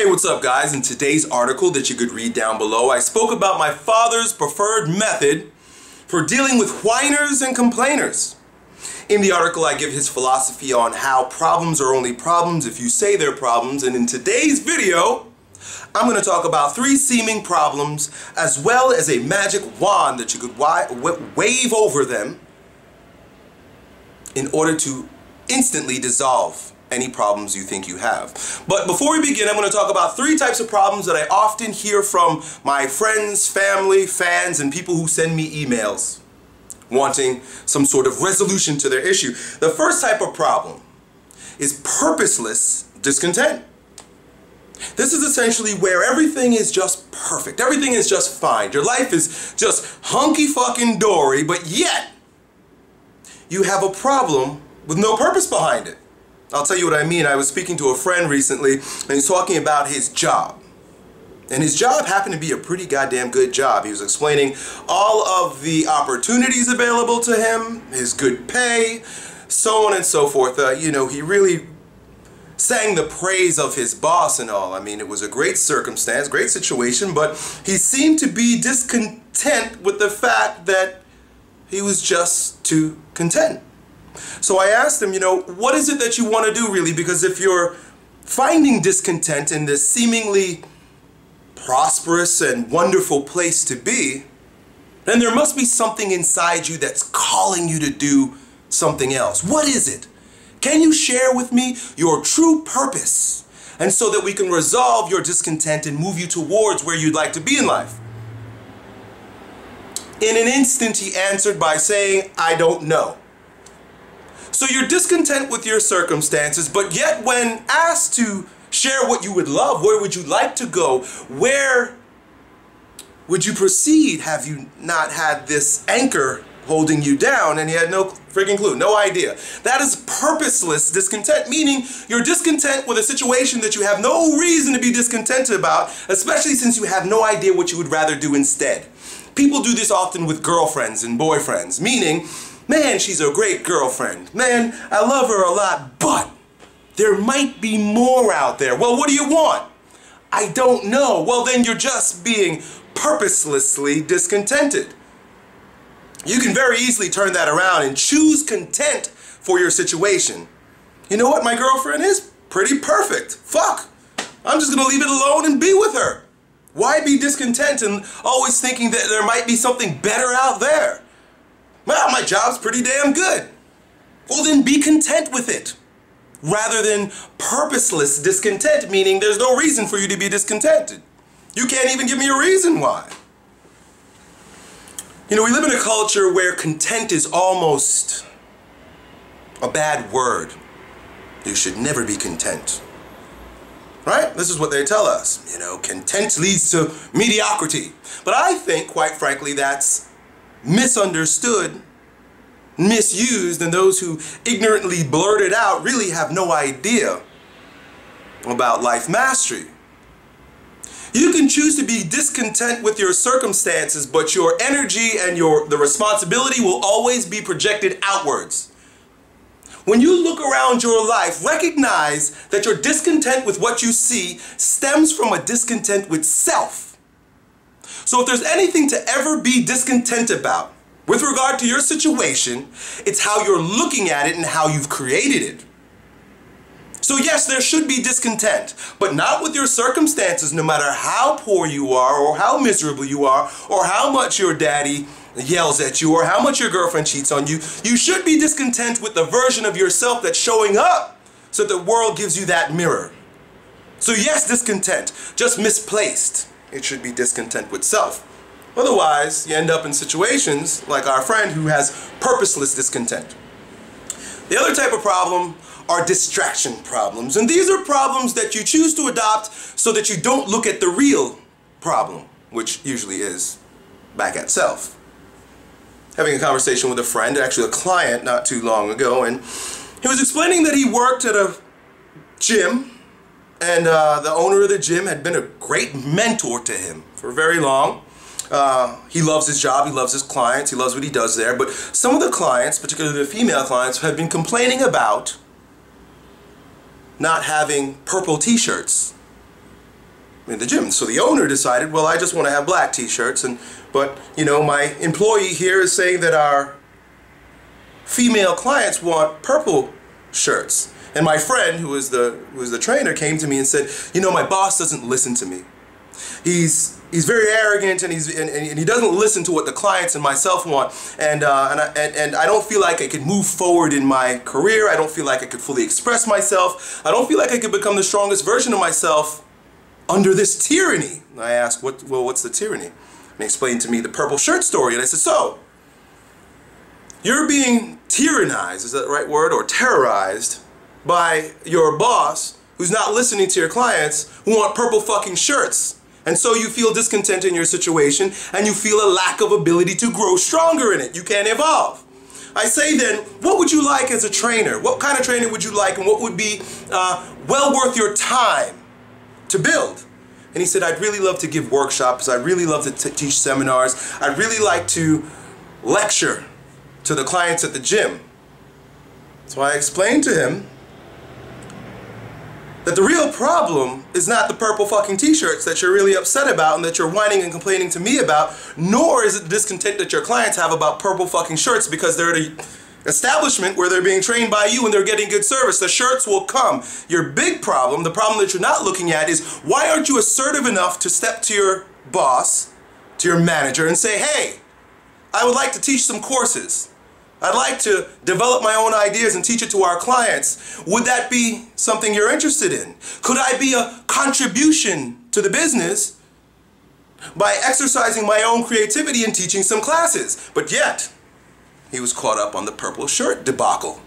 Hey, what's up guys? In today's article that you could read down below, I spoke about my father's preferred method for dealing with whiners and complainers. In the article, I give his philosophy on how problems are only problems if you say they're problems, and in today's video, I'm going to talk about 3 seeming problems as well as a magic wand that you could wave over them in order to instantly dissolve any problems you think you have. But before we begin, I'm going to talk about 3 types of problems that I often hear from my friends, family, fans, and people who send me emails wanting some sort of resolution to their issue. The first type of problem is purposeless discontent. This is essentially where everything is just perfect. Everything is just fine. Your life is just hunky-fucking-dory, but yet you have a problem with no purpose behind it. I'll tell you what I mean. I was speaking to a friend recently, and he's talking about his job. And his job happened to be a pretty goddamn good job. He was explaining all of the opportunities available to him, his good pay, so on and so forth. He really sang the praise of his boss and all. I mean, it was a great circumstance, great situation, but he seemed to be discontent with the fact that he was just too content. So I asked him, what is it that you want to do really? Because if you're finding discontent in this seemingly prosperous and wonderful place to be, then there must be something inside you that's calling you to do something else. What is it? Can you share with me your true purpose? And so that we can resolve your discontent and move you towards where you'd like to be in life. In an instant, he answered by saying, I don't know. So you're discontent with your circumstances, but yet when asked to share what you would love, where would you like to go, where would you proceed, have you not had this anchor holding you down? And he had no freaking clue, no idea. That is purposeless discontent, meaning you're discontent with a situation that you have no reason to be discontented about, especially since you have no idea what you would rather do instead. People do this often with girlfriends and boyfriends, meaning, man, she's a great girlfriend. Man, I love her a lot, but there might be more out there. Well, what do you want? I don't know. Well, then you're just being purposelessly discontented. You can very easily turn that around and choose content for your situation. You know what? My girlfriend is pretty perfect. Fuck. I'm just going to leave it alone and be with her. Why be discontent and always thinking that there might be something better out there? Well, my job's pretty damn good. Well, then be content with it. Rather than purposeless discontent, meaning there's no reason for you to be discontented. You can't even give me a reason why. We live in a culture where content is almost a bad word. You should never be content. Right? This is what they tell us. Content leads to mediocrity. But I think, quite frankly, that's misunderstood, misused, and those who ignorantly blurt it out really have no idea about life mastery. You can choose to be discontent with your circumstances, but your energy and the responsibility will always be projected outwards. When you look around your life, recognize that your discontent with what you see stems from a discontent with self. So if there's anything to ever be discontent about with regard to your situation, it's how you're looking at it and how you've created it. So yes, there should be discontent, but not with your circumstances, no matter how poor you are or how miserable you are or how much your daddy yells at you or how much your girlfriend cheats on you. You should be discontent with the version of yourself that's showing up so that the world gives you that mirror. So yes, discontent, just misplaced. It should be discontent with self. Otherwise, you end up in situations like our friend who has purposeless discontent. The other type of problem are distraction problems. And these are problems that you choose to adopt so that you don't look at the real problem, which usually is back at self. Having a conversation with a friend, actually a client not too long ago, and he was explaining that he worked at a gym, and the owner of the gym had been a great mentor to him for very long. He loves his job, he loves his clients, he loves what he does there, but some of the clients, particularly the female clients, had been complaining about not having purple t-shirts in the gym. So the owner decided, well, I just want to have black t-shirts, but you know, my employee here is saying that our female clients want purple shirts. And my friend, who was the trainer, came to me and said, you know, my boss doesn't listen to me. He's very arrogant, and he doesn't listen to what the clients and myself want, and I don't feel like I could move forward in my career. I don't feel like I could fully express myself. I don't feel like I could become the strongest version of myself under this tyranny. And I asked, what's the tyranny? And he explained to me the purple shirt story, and I said, so you're being tyrannized, is that the right word, or terrorized by your boss who's not listening to your clients who want purple fucking shirts. And so you feel discontent in your situation, and you feel a lack of ability to grow stronger in it. You can't evolve. I say then, what would you like as a trainer? What kind of trainer would you like, and what would be well worth your time to build? And he said, I'd really love to give workshops. I'd really love to teach seminars. I'd really like to lecture to the clients at the gym. So I explained to him that the real problem is not the purple fucking t-shirts that you're really upset about and that you're whining and complaining to me about, nor is it the discontent that your clients have about purple fucking shirts because they're at an establishment where they're being trained by you and they're getting good service. The shirts will come. Your big problem, the problem that you're not looking at, is why aren't you assertive enough to step to your boss, to your manager, and say, hey, I would like to teach some courses. I'd like to develop my own ideas and teach it to our clients. Would that be something you're interested in? Could I be a contribution to the business by exercising my own creativity and teaching some classes? But yet, he was caught up on the purple shirt debacle.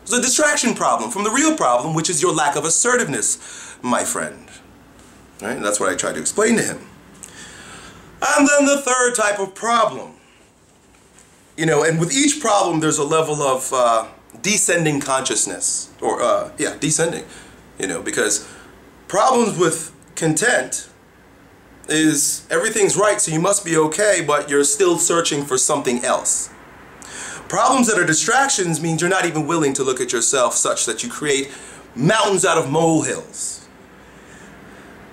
It's a distraction problem from the real problem, which is your lack of assertiveness, my friend. Right? And that's what I tried to explain to him. And then the third type of problem. You know, and with each problem, there's a level of descending consciousness, or descending. You know, because problems with content is everything's right, so you must be okay, but you're still searching for something else. Problems that are distractions means you're not even willing to look at yourself such that you create mountains out of molehills.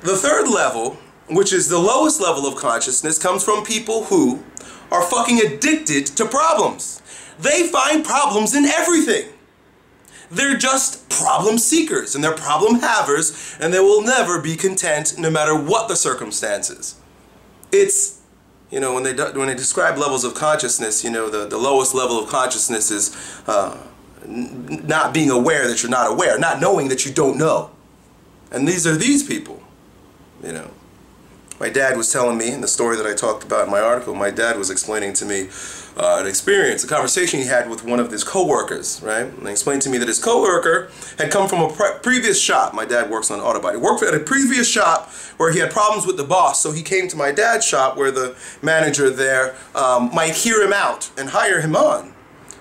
The third level, which is the lowest level of consciousness, comes from people who are fucking addicted to problems. They find problems in everything. They're just problem seekers and they're problem havers, and they will never be content no matter what the circumstances. It's, you know, when they describe levels of consciousness, you know, the lowest level of consciousness is not being aware that you're not aware, not knowing that you don't know. And these are these people, you know. My dad was telling me, in the story that I talked about in my article, my dad was explaining to me an experience, a conversation he had with one of his co-workers, right? And he explained to me that his co-worker had come from a previous shop. My dad works on auto body. He worked at a previous shop where he had problems with the boss, so he came to my dad's shop where the manager there might hear him out and hire him on.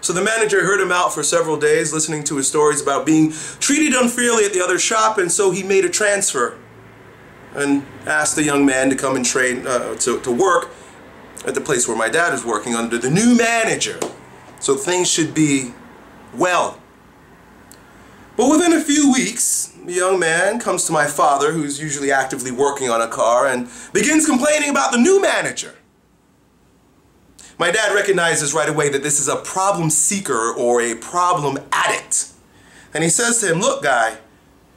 So the manager heard him out for several days, listening to his stories about being treated unfairly at the other shop, and so he made a transfer and asked the young man to come and train, to work at the place where my dad is working under the new manager. So things should be well. But within a few weeks, the young man comes to my father, who's usually actively working on a car, and begins complaining about the new manager. My dad recognizes right away that this is a problem seeker or a problem addict. And he says to him, look, guy,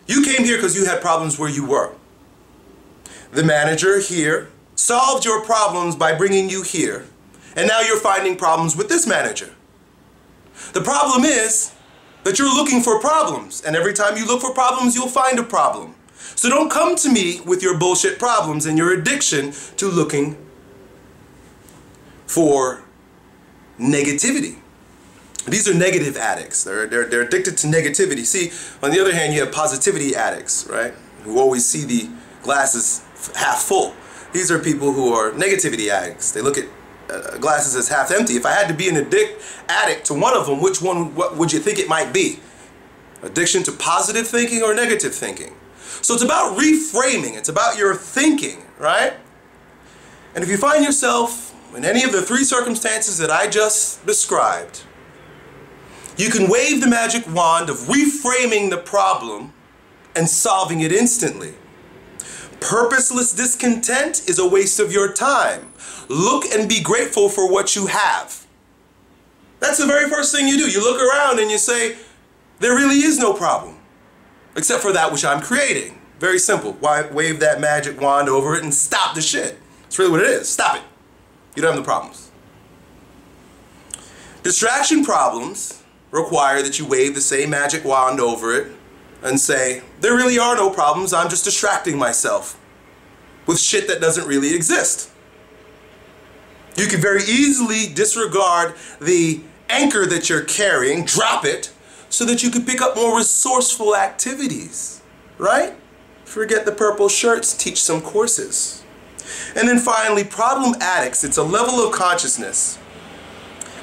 you came here because you had problems where you were. The manager here solved your problems by bringing you here, and now you're finding problems with this manager. The problem is that you're looking for problems, and every time you look for problems, you'll find a problem. So don't come to me with your bullshit problems and your addiction to looking for negativity. These are negative addicts. They're addicted to negativity. See, on the other hand, you have positivity addicts, right? Who always see the glasses half full. These are people who are negativity addicts. They look at glasses as half empty. If I had to be an addict to one of them, what would you think it might be? Addiction to positive thinking or negative thinking? So it's about reframing. It's about your thinking, right? And if you find yourself in any of the three circumstances that I just described, you can wave the magic wand of reframing the problem and solving it instantly. Purposeless discontent is a waste of your time. Look and be grateful for what you have. That's the very first thing you do. You look around and you say, there really is no problem, except for that which I'm creating. Very simple. Why wave that magic wand over it and stop the shit? That's really what it is. Stop it. You don't have the problems. Distraction problems require that you wave the same magic wand over it and say, there really are no problems, I'm just distracting myself with shit that doesn't really exist. You can very easily disregard the anchor that you're carrying, drop it, so that you can pick up more resourceful activities, right? Forget the purple shirts, teach some courses. And then finally, problem addicts, it's a level of consciousness,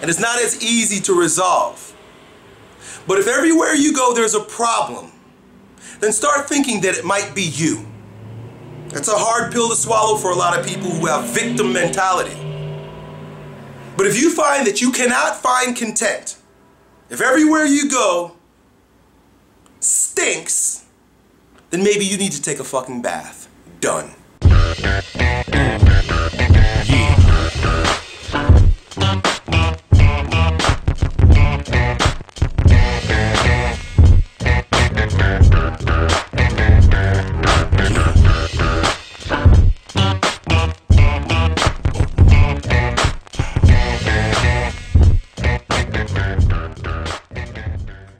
and it's not as easy to resolve. But if everywhere you go there's a problem, then start thinking that it might be you. That's a hard pill to swallow for a lot of people who have victim mentality. But if you find that you cannot find content, if everywhere you go stinks, then maybe you need to take a fucking bath. Done.